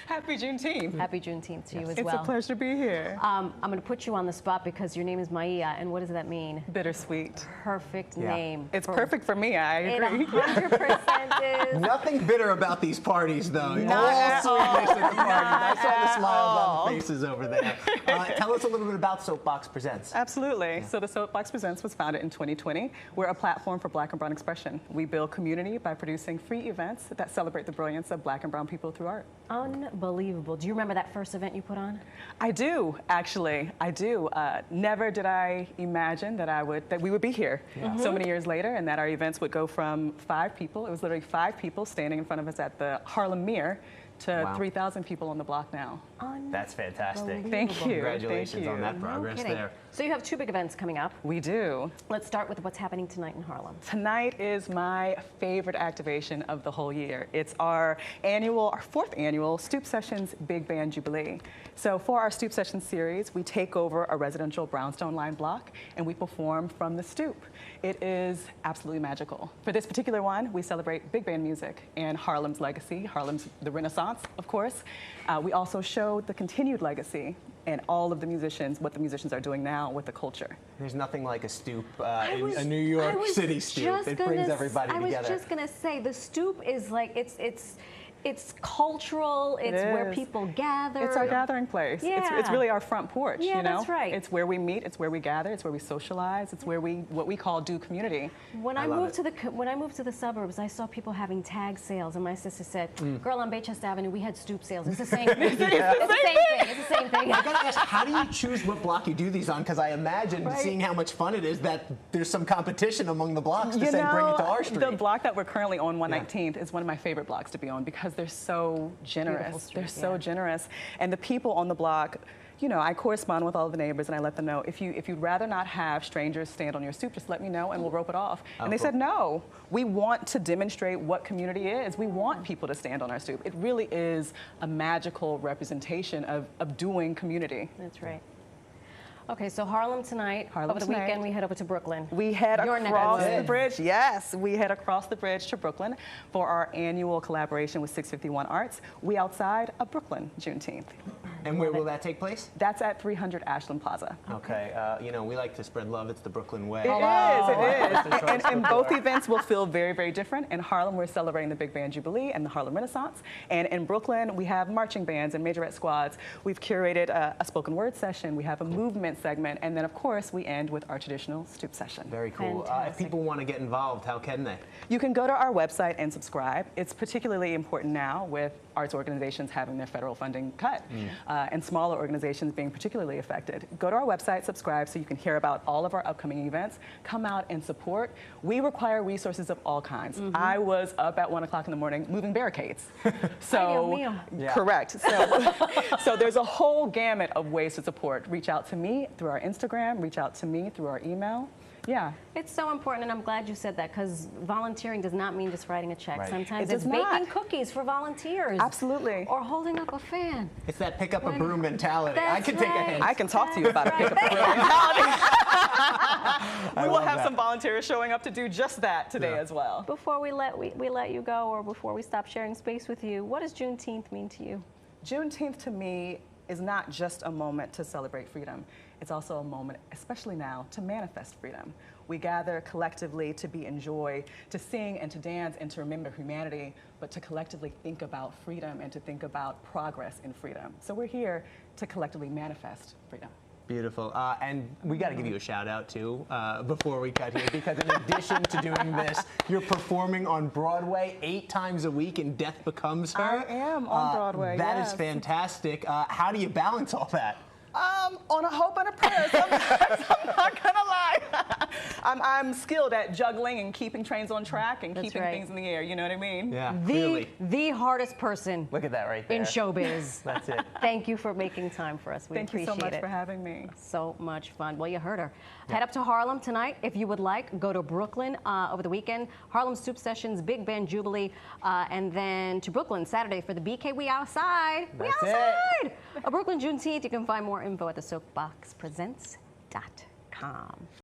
Happy Juneteenth. Happy Juneteenth to you as well. It's a pleasure to be here. I'm going to put you on the spot because your name is Maia, and what does that mean? Bittersweet. Perfect name. It's perfect for me, I agree. It 100% is. Nothing bitter about these parties, though. Not at sweetness at the parties. I saw the Not smiles at on the faces over there. Tell us a little bit about Soapbox Presents. Absolutely. So the Soapbox Presents was founded in 2020. We're a platform for Black and brown expression. We build community by producing free events that celebrate the brilliance of Black and brown people through art. Unbelievable. Do you remember that first event you put on? I do, actually. I do. Never did I imagine that we would be here so many years later, and that our events would go from 5 people. It was literally 5 people standing in front of us at the Harlem Mirror to 3,000 people on the block now. That's fantastic. Thank you. Congratulations on that progress there. So you have 2 big events coming up. We do. Let's start with what's happening tonight in Harlem. Tonight is my favorite activation of the whole year. It's our 4th annual Stoop Sessions Big Band Jubilee. So for our Stoop Sessions series, we take over a residential brownstone lined block and we perform from the stoop. It is absolutely magical. For this particular one, we celebrate big band music and Harlem's legacy, Harlem's the Renaissance, of course. We also show the continued legacy and all of the musicians, what the musicians are doing now with the culture. There's nothing like a stoop, a New York City stoop. It brings everybody together. I was just gonna say, the stoop is like, it's cultural, it's where people gather. It's our gathering place. Yeah. It's really our front porch, yeah, you know? That's right. It's where we meet, it's where we gather, it's where we socialize, it's where what we call do community. When I moved to the suburbs, I saw people having tag sales, and my sister said, girl, on Baychester Avenue, we had stoop sales. It's the same thing. It's the same thing. It's the same thing. I gotta ask, how do you choose what block you do these on? Because I imagine, seeing how much fun it is, that there's some competition among the blocks to say, bring it to our street. The block that we're currently on, 119th, is one of my favorite blocks to be on because they're so generous. Street, they're so generous. And the people on the block, you know, I correspond with all the neighbors and I let them know, if you'd rather not have strangers stand on your stoop, just let me know and we'll rope it off. And they said, no, we want to demonstrate what community is. We want people to stand on our stoop. It really is a magical representation of doing community. That's right. Okay, so Harlem tonight. Over the weekend, we head over to Brooklyn. We head across the bridge. Yes, we head across the bridge to Brooklyn for our annual collaboration with 651 Arts. We outside of Brooklyn, Juneteenth. And where will that take place? That's at 300 Ashland Plaza. Okay, you know, we like to spread love. It's the Brooklyn way. It is. And both events will feel very, very different. In Harlem, we're celebrating the Big Band Jubilee and the Harlem Renaissance. And in Brooklyn, we have marching bands and majorette squads. We've curated a spoken word session. We have a movement segment. And then, of course, we end with our traditional stoop session. Very cool. If people want to get involved, how can they? You can go to our website and subscribe. It's particularly important now with arts organizations having their federal funding cut and smaller organizations being particularly affected. Go to our website, subscribe, so you can hear about all of our upcoming events. Come out and support. We require resources of all kinds. I was up at 1 o'clock in the morning moving barricades. So, correct. So there's a whole gamut of ways to support. Reach out to me through our Instagram, reach out to me through our email. Yeah. It's so important, and I'm glad you said that, because volunteering does not mean just writing a check. Right. Sometimes it's baking cookies for volunteers. Absolutely. Or holding up a fan. It's that pick up a broom mentality. I can take a hint. I can talk to you about a pick up a broom mentality. We will have some volunteers showing up to do just that today as well. Before we let you go, or before we stop sharing space with you, what does Juneteenth mean to you? Juneteenth to me is not just a moment to celebrate freedom. It's also a moment, especially now, to manifest freedom. We gather collectively to be in joy, to sing and to dance and to remember humanity, but to collectively think about freedom and to think about progress in freedom. So we're here to collectively manifest freedom. Beautiful. And we got to give you a shout out too before we cut here, because in addition to doing this, you're performing on Broadway 8 times a week in Death Becomes Her. I am on Broadway. That is fantastic. How do you balance all that? On a hope and a prayer. Sometimes, I'm not gonna lie. I'm skilled at juggling and keeping trains on track and keeping things in the air. You know what I mean? Yeah, clearly. The hardest person. Look at that right there. In showbiz. That's it. Thank you for making time for us. We appreciate it. Thank you so much for having me. So much fun. Well, you heard her. Head up to Harlem tonight if you would like. Go to Brooklyn over the weekend. Harlem Stoop Sessions, Big Band Jubilee, and then to Brooklyn Saturday for the BK. We outside. We outside. A Brooklyn Juneteenth. You can find more info at the soapboxpresents.com.